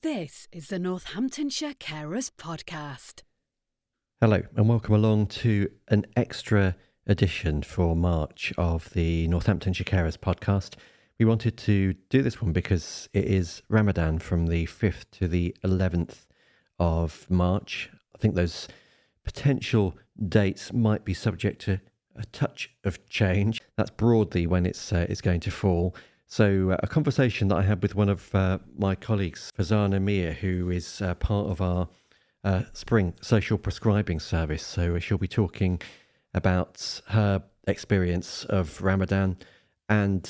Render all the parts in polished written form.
This is the Northamptonshire Carers podcast. Hello and welcome along to an extra edition for March of the Northamptonshire Carers podcast. We wanted to do this one because it is Ramadan from the 5th to the 11th of March. I think those potential dates might be subject to a touch of change. That's broadly when it's going to fall. So a conversation that I had with one of my colleagues, Farjana Miah, who is part of our spring social prescribing service. So she'll be talking about her experience of Ramadan and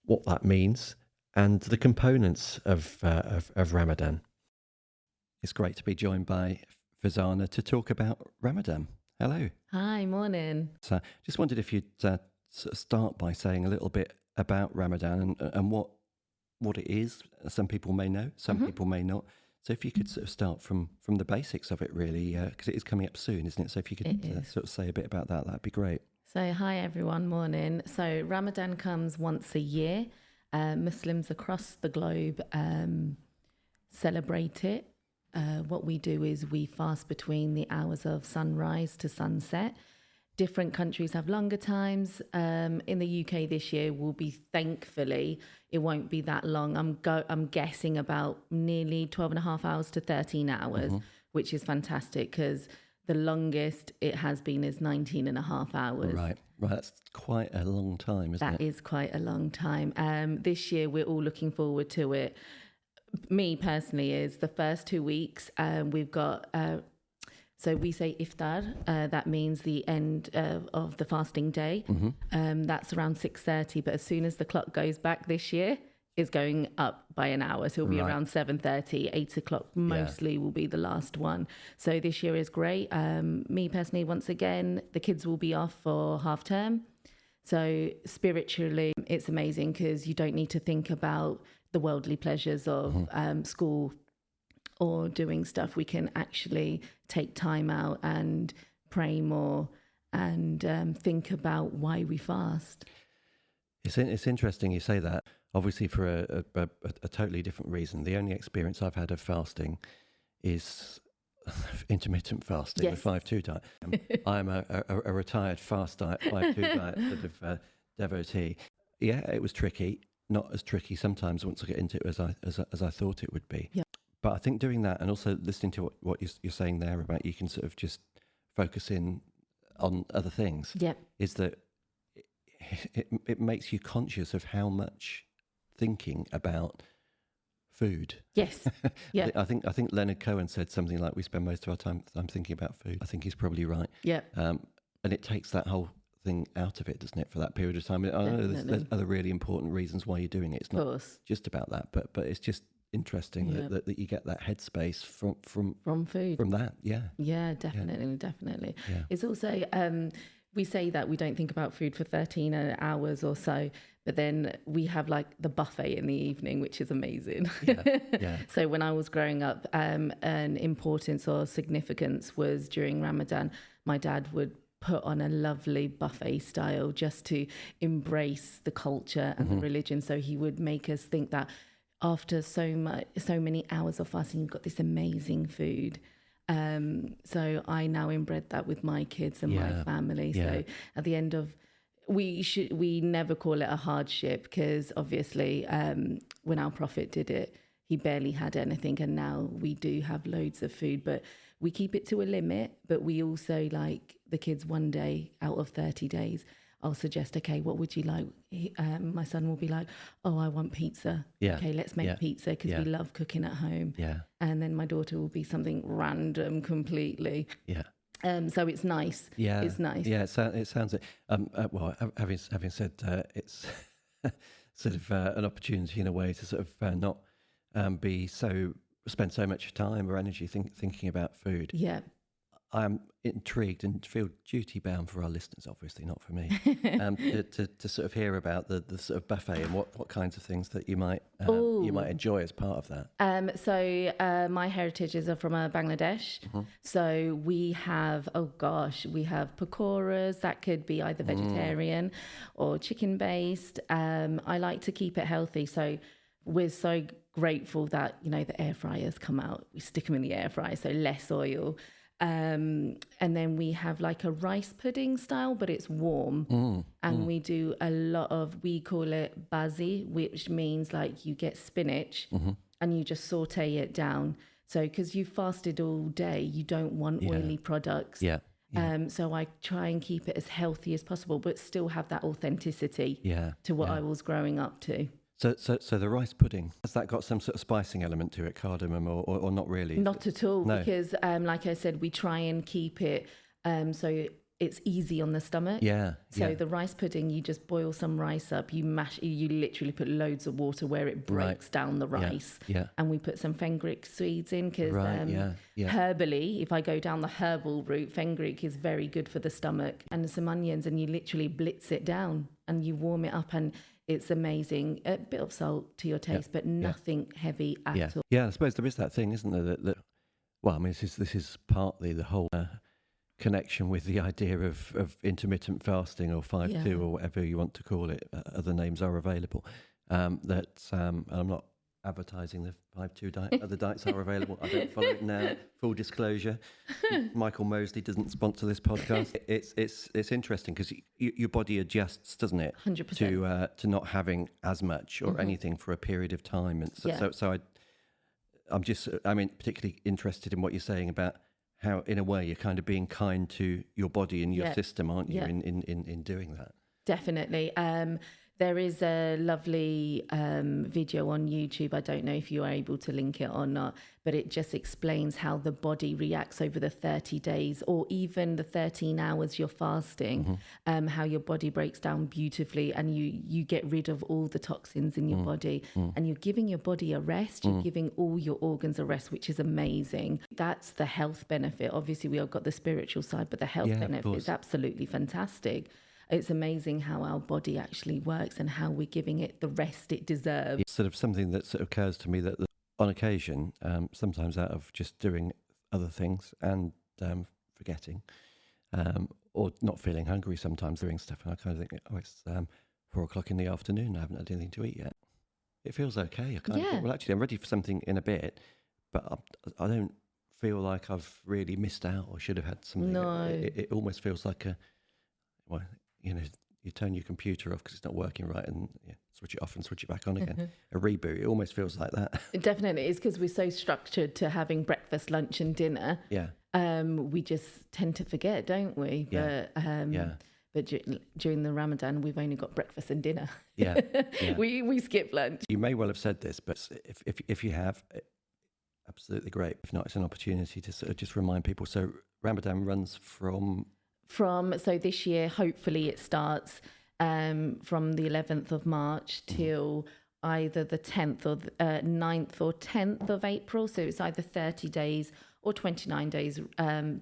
what that means and the components of Ramadan. It's great to be joined by Farjana to talk about Ramadan. Hello. Hi, morning. So just wondered if you'd sort of start by saying a little bit about Ramadan and what it is. Some people may know, some people may not. So if you could sort of start from the basics of it, really, because it is coming up soon, isn't it? So if you could sort of say a bit about that, that'd be great. So hi, everyone. Morning. So Ramadan comes once a year. Muslims across the globe celebrate it. What we do is we fast between the hours of sunrise to sunset. Different countries have longer times. In the UK this year will be, thankfully, it won't be that long. I'm guessing about nearly 12 and a half hours to 13 hours, which is fantastic because the longest it has been is 19 and a half hours. Right. That's quite a long time, isn't it? That is quite a long time. This year we're all looking forward to it. Me personally is the first 2 weeks. We've got... So we say iftar, that means the end of the fasting day. That's around 6:30, but as soon as the clock goes back this year, it's going up by an hour. So it'll be around 7:30, 8 o'clock mostly will be the last one. So this year is great. Me personally, once again, the kids will be off for half term. So spiritually, it's amazing because you don't need to think about the worldly pleasures of school or doing stuff. We can actually take time out and pray more and think about why we fast. It's interesting you say that, obviously for a totally different reason. The only experience I've had of fasting is intermittent fasting, the 5-2 diet. I'm a retired fast diet, 5-2 diet sort of devotee. Yeah, it was tricky. Not as tricky sometimes once I get into it as I thought it would be. Yeah. But I think doing that and also listening to what you're saying there about you can sort of just focus in on other things is that it makes you conscious of how much thinking about food. Yes. Yeah. I think Leonard Cohen said something like we spend most of our time thinking about food. I think he's probably right. Yeah. And it takes that whole thing out of it, doesn't it, for that period of time? I know there's other really important reasons why you're doing it. It's not just about that, but it's just interesting that you get that headspace from food, from that. Definitely. It's also we say that we don't think about food for 13 hours or so, but then we have like the buffet in the evening, which is amazing. So when I was growing up, an importance or significance was during Ramadan, my dad would put on a lovely buffet style just to embrace the culture and the religion. So he would make us think that after so many hours of fasting, you've got this amazing food. So I now inbred that with my kids and my family. So at the end of, we never call it a hardship because obviously when our Prophet did it, he barely had anything, and now we do have loads of food, but we keep it to a limit. But we also, like the kids, one day out of 30 days, I'll suggest, okay, what would you like? My son will be like, oh, I want pizza. Yeah. Okay, let's make pizza because we love cooking at home. Yeah. And then my daughter will be something random completely. Yeah. So it's nice. Yeah. It's nice. Yeah, it sounds it. Well, having said it's sort of an opportunity in a way to sort of not spend so much time or energy thinking about food. Yeah. I'm intrigued and feel duty bound for our listeners, obviously not for me, to sort of hear about the sort of buffet and what kinds of things that you might enjoy as part of that. So my heritage is from Bangladesh. So we have pakoras that could be either vegetarian or chicken based. I like to keep it healthy. So We're so grateful that, the air fryers come out. We stick them in the air fryer, so less oil. And then we have like a rice pudding style, but it's warm. We do a lot of, we call it bazi, which means like you get spinach and you just saute it down. So because you fasted all day, you don't want oily products. So I try and keep it as healthy as possible, but still have that authenticity to what I was growing up to. So the rice pudding, has that got some sort of spicing element to it, cardamom, or not really? Not at all, No. because like I said, we try and keep it so it's easy on the stomach. So the rice pudding, you just boil some rice up, you literally put loads of water where it breaks down the rice. And we put some fenugreek seeds in because herbally, if I go down the herbal route, fenugreek is very good for the stomach. And some onions, and you literally blitz it down and you warm it up, and it's amazing. A bit of salt to your taste, but nothing heavy at all. Yeah, I suppose there is that thing, isn't there? That well, I mean, this is partly the whole connection with the idea of intermittent fasting or 5-2 or whatever you want to call it. Other names are available. I'm not advertising the 5-2 diet. Other diets are available. I don't follow it now. Full disclosure. Michael Mosley doesn't sponsor this podcast. It's interesting because your body adjusts, doesn't it? 100%. To not having as much or anything for a period of time. And so I'm particularly interested in what you're saying about how, in a way, you're kind of being kind to your body and your system, aren't you, in doing that? Definitely. There is a lovely video on YouTube. I don't know if you are able to link it or not, but it just explains how the body reacts over the 30 days or even the 13 hours you're fasting, how your body breaks down beautifully and you get rid of all the toxins in your body and you're giving your body a rest. You're giving all your organs a rest, which is amazing. That's the health benefit. Obviously, we have got the spiritual side, but the health benefit is absolutely fantastic. It's amazing how our body actually works and how we're giving it the rest it deserves. It's sort of something that sort of occurs to me that on occasion, sometimes out of just doing other things and forgetting, or not feeling hungry sometimes doing stuff, and I kind of think, it's 4:00 in the afternoon, I haven't had anything to eat yet. It feels okay. I kind of think, well, actually, I'm ready for something in a bit, but I don't feel like I've really missed out or should have had something. No. It almost feels like you turn your computer off because it's not working right and switch it off and switch it back on again. A reboot, it almost feels like that. It definitely is, because we're so structured to having breakfast, lunch and dinner. We just tend to forget, don't we? But during the Ramadan, we've only got breakfast and dinner. We skip lunch. You may well have said this, but if you have, absolutely great. If not, it's an opportunity to sort of just remind people. So Ramadan runs so this year, hopefully it starts from the 11th of March till either the 10th or 9th or 10th of April. So it's either 30 days or 29 days,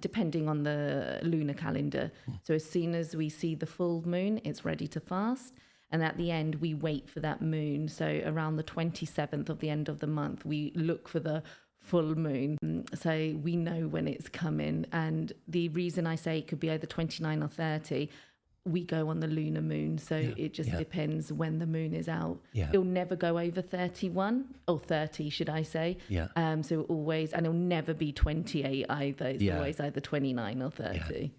depending on the lunar calendar. So as soon as we see the full moon, it's ready to fast. And at the end, we wait for that moon. So around the 27th of the end of the month, we look for the full moon, so we know when it's coming. And the reason I say it could be either 29 or 30, we go on the lunar moon, so it just depends when the moon is out. It'll never go over 31 or 30, should I say. So always, and it'll never be 28 either. It's always either 29 or 30.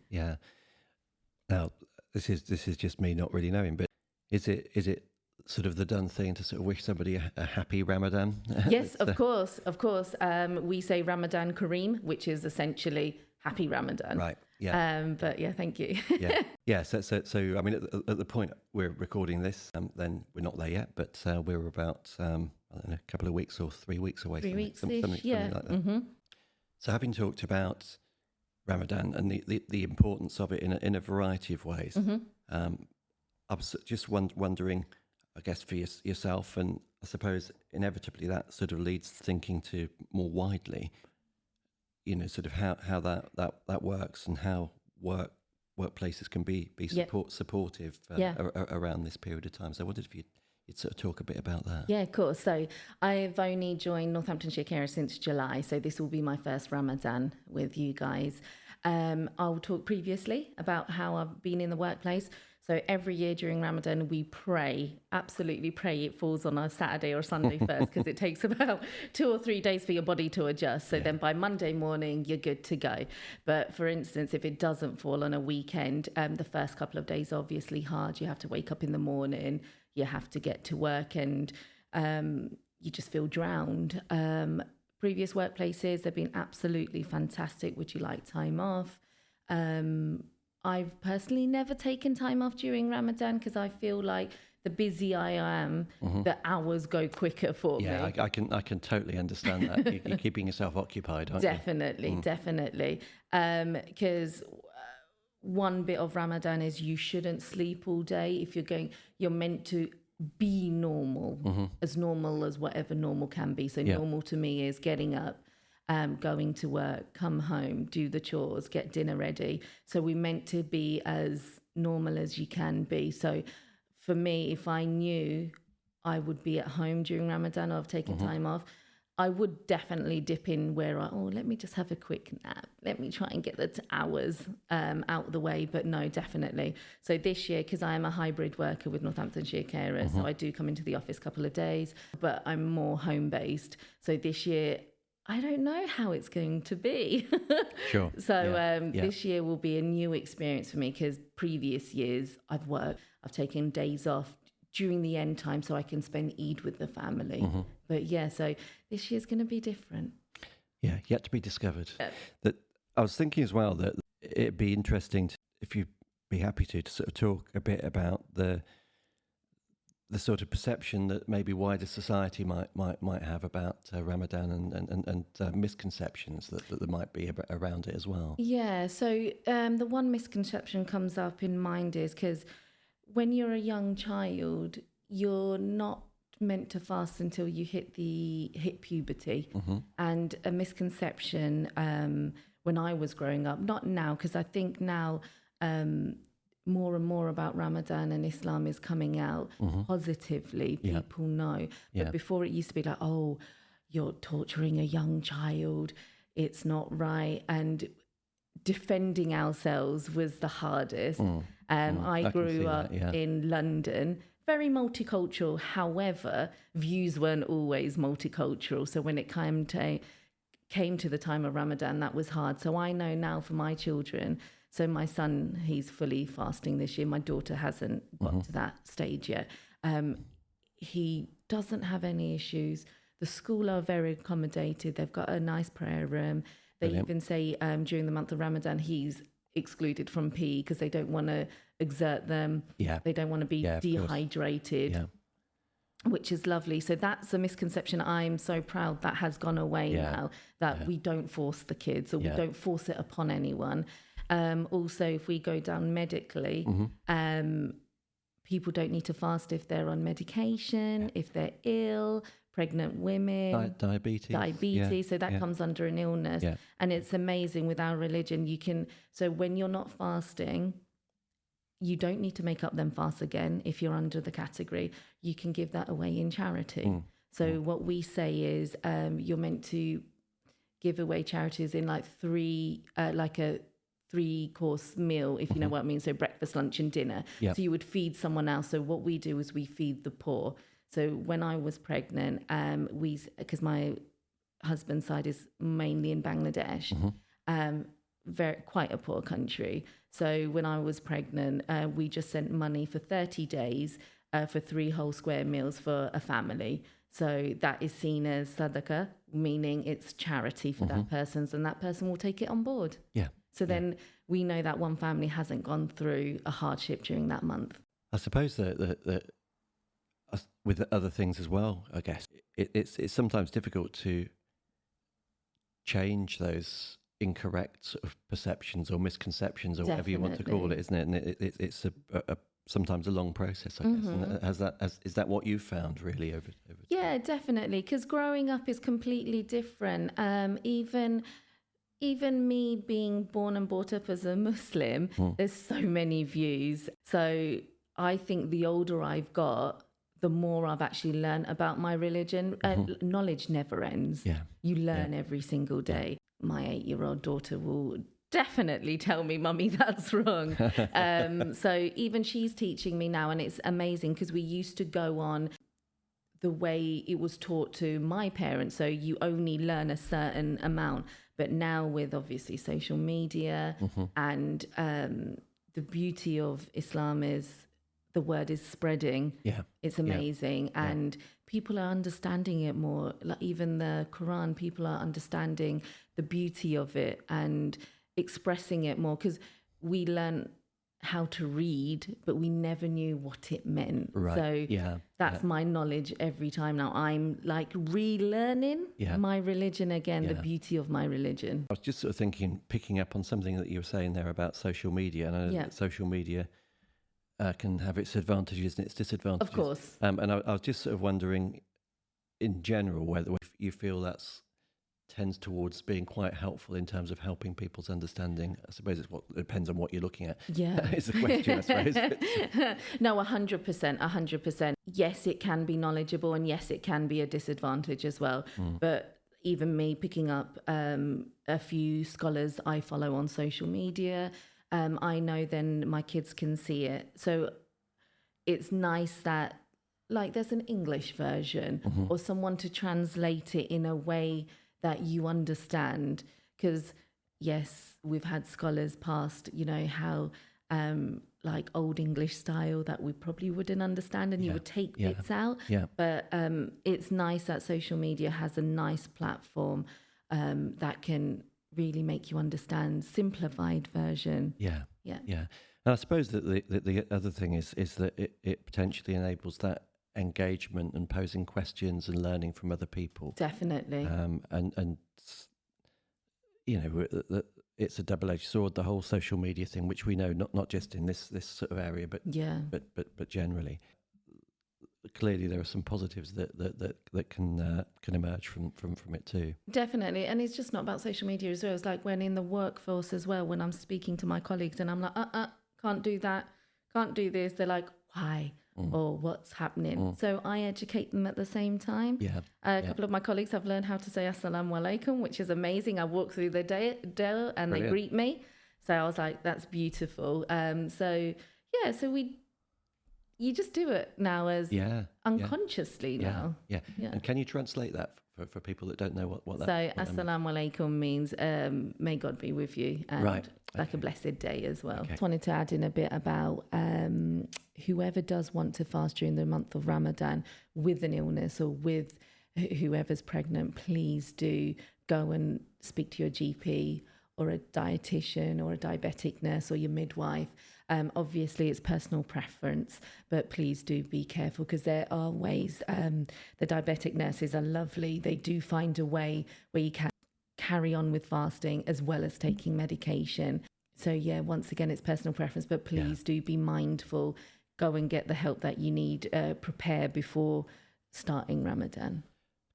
Now this is just me not really knowing, but is it sort of the done thing to sort of wish somebody a happy Ramadan? Yes, of course. We say Ramadan Kareem, which is essentially happy Ramadan. Right. But thank you. So I mean, at the point we're recording this, then we're not there yet, but we're about I don't know, a couple of weeks or 3 weeks away. 3 weeks, something like that. So having talked about Ramadan and the importance of it in a variety of ways, I was just wondering, I guess, for yourself, and I suppose inevitably that sort of leads thinking to more widely, sort of how that works and how workplaces can be supportive around this period of time. So I wondered if you'd sort of talk a bit about that. Yeah, of course. So I've only joined Northamptonshire Carers since July, so this will be my first Ramadan with you guys. I'll talk previously about how I've been in the workplace. So every year during Ramadan, we pray, absolutely pray it falls on a Saturday or Sunday first, because it takes about 2 or 3 days for your body to adjust. So then by Monday morning, you're good to go. But for instance, if it doesn't fall on a weekend, the first couple of days are obviously hard. You have to wake up in the morning, you have to get to work, and you just feel drowned. Previous workplaces, they've been absolutely fantastic. Would you like time off? I've personally never taken time off during Ramadan, because I feel like the busier I am, the hours go quicker for me. Yeah, I can totally understand that. You're keeping yourself occupied, aren't you? Definitely. Because one bit of Ramadan is you shouldn't sleep all day. If you're meant to be normal, as normal as whatever normal can be. So normal to me is getting up, going to work, come home, do the chores, get dinner ready. So we're meant to be as normal as you can be. So for me, if I knew I would be at home during Ramadan or I've taken time off, I would definitely dip in where let me just have a quick nap. Let me try and get the hours out of the way. But no, definitely. So this year, because I am a hybrid worker with Northamptonshire Carers, so I do come into the office a couple of days, but I'm more home-based. So this year, I don't know how it's going to be. Sure. So this year will be a new experience for me, because previous years I've taken days off during the end time so I can spend Eid with the family. But so this year's going to be different. Yeah, yet to be discovered. That I was thinking as well that it'd be interesting if you'd be happy to sort of talk a bit about the sort of perception that maybe wider society might have about Ramadan and misconceptions that there might be around it as well. Yeah, so the one misconception comes up in mind is because when you're a young child, you're not meant to fast until you hit puberty. And a misconception when I was growing up, not now, because I think now more and more about Ramadan and Islam is coming out positively. People know. But before it used to be like, oh, you're torturing a young child. It's not right. And defending ourselves was the hardest. I grew up in London, very multicultural. However, views weren't always multicultural. So when it came to the time of Ramadan, that was hard. So I know now for my children. So my son, he's fully fasting this year. My daughter hasn't got to that stage yet. He doesn't have any issues. The school are very accommodated. They've got a nice prayer room. They even say during the month of Ramadan, he's excluded from PE because they don't want to exert them. Yeah. They don't want to be dehydrated, which is lovely. So that's a misconception. I'm so proud that has gone away now, that we don't force the kids or we don't force it upon anyone. Also, if we go down medically, people don't need to fast if they're on medication, if they're ill, pregnant women, diabetes. So that comes under an illness. And it's amazing with our religion. So when you're not fasting, you don't need to make up them fasts again. If you're under the category, you can give that away in charity. So what we say is you're meant to give away charities in like a 3-course meal, if you know what I mean. So breakfast, lunch and dinner. So you would feed someone else. So what we do is we feed the poor. So when I was pregnant, because my husband's side is mainly in Bangladesh, quite a poor country. So when I was pregnant, we just sent money for 30 days for 3 whole square meals for a family. So that is seen as sadaqah, meaning it's charity for that person, and that person will take it on board. So then we know that one family hasn't gone through a hardship during that month. I suppose that with other things as well, I guess it's sometimes difficult to change those incorrect sort of perceptions or misconceptions or whatever you want to call it, isn't it? And it's sometimes a long process, I guess. And is that what you've found really over time? Yeah, definitely. Because growing up is completely different. Even me being born and brought up as a Muslim, there's so many views. So I think the older I've got, the more I've actually learned about my religion. Knowledge never ends. You learn every single day. My 8-year-old daughter will definitely tell me, Mummy, that's wrong. So even she's teaching me now, and it's amazing because we used to go on the way it was taught to my parents. So you only learn a certain amount. But now with obviously social media and the beauty of Islam is the word is spreading. Yeah. It's amazing. Yeah. And people are understanding it more. Like even the Quran, people are understanding the beauty of it and expressing it more, because we learn how to read, but we never knew what it meant. Right. So that's my knowledge every time now. I'm like relearning my religion again, the beauty of my religion. I was just sort of thinking, picking up on something that you were saying there about social media. And I know that social media can have its advantages and its disadvantages. Of course. And I was just sort of wondering, in general, whether you feel that's tends towards being quite helpful in terms of helping people's understanding. I suppose it depends on what you're looking at. Yeah. Is the question, I suppose. No, 100%. Yes, it can be knowledgeable, and yes, it can be a disadvantage as well. But even me picking up a few scholars I follow on social media, I know then my kids can see it. So it's nice that like there's an English version or someone to translate it in a way that you understand. Because yes, we've had scholars past, how like old English style that we probably wouldn't understand, and you would take bits out. But it's nice that social media has a nice platform that can really make you understand simplified version. And I suppose that the other thing is that it potentially enables that engagement and posing questions and learning from other people. Definitely. And it's a double-edged sword, the whole social media thing, which we know not just in this sort of area, but generally. Clearly there are some positives that can emerge from it too. Definitely. And it's just not about social media as well. It's like when in the workforce as well, when I'm speaking to my colleagues and I'm like, can't do that, can't do this. They're like, why? Or what's happening? So I educate them at the same time. A couple of my colleagues have learned how to say Assalamu alaikum, which is amazing. I walk through the day and Brilliant. They greet me. So I was like, that's beautiful. So you just do it now as unconsciously now. And can you translate that for people that don't know what that means? So Assalamu alaikum means may God be with you, and like a blessed day as well. Just wanted to add in a bit about whoever does want to fast during the month of Ramadan with an illness or with whoever's pregnant, please do go and speak to your GP or a dietitian or a diabetic nurse or your midwife. Obviously, it's personal preference, but please do be careful, because there are ways. The diabetic nurses are lovely. They do find a way where you can carry on with fasting as well as taking medication. So once again, it's personal preference, but please do be mindful. Go and get the help that you need. Prepare before starting Ramadan.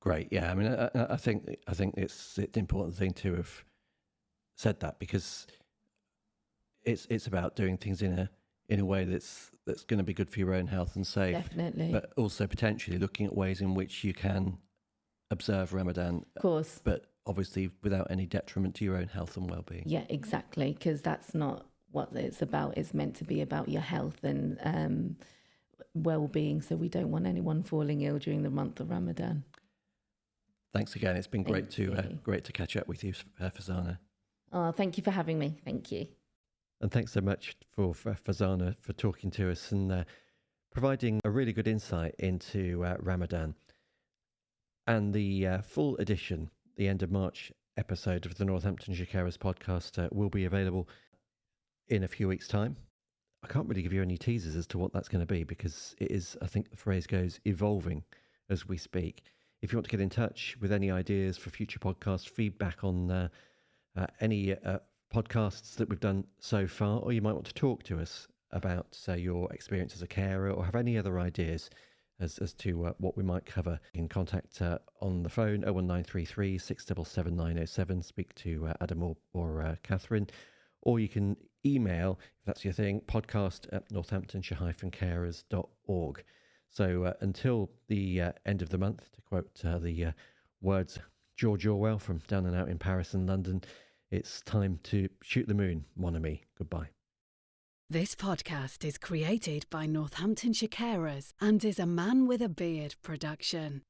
Great. I mean, I think it's an important thing to have said that, because it's about doing things in a way that's going to be good for your own health and safe. Definitely. But also potentially looking at ways in which you can observe Ramadan. Of course. But obviously without any detriment to your own health and well-being. Yeah, exactly. Because that's not what it's about. It's meant to be about your health and well-being. So we don't want anyone falling ill during the month of Ramadan. Thanks again. It's been great to catch up with you, Farjana. Oh, thank you for having me. Thank you. And thanks so much for Farjana for talking to us and providing a really good insight into Ramadan. And the full edition, the end of March episode of the Northamptonshire Carers podcast will be available in a few weeks' time. I can't really give you any teasers as to what that's going to be, because it is, I think the phrase goes, evolving as we speak. If you want to get in touch with any ideas for future podcasts, feedback on any podcasts that we've done so far, or you might want to talk to us about your experience as a carer, or have any other ideas as to what we might cover, you can contact on the phone 01933 677 907, speak to Adam or Catherine, or you can email, if that's your thing, podcast@northamptonshire-carers.org. So until the end of the month, to quote the words George Orwell from Down and Out in Paris and London, It's time to shoot the moon, mon ami. Goodbye. This podcast is created by Northamptonshire Carers and is a Man with a Beard production.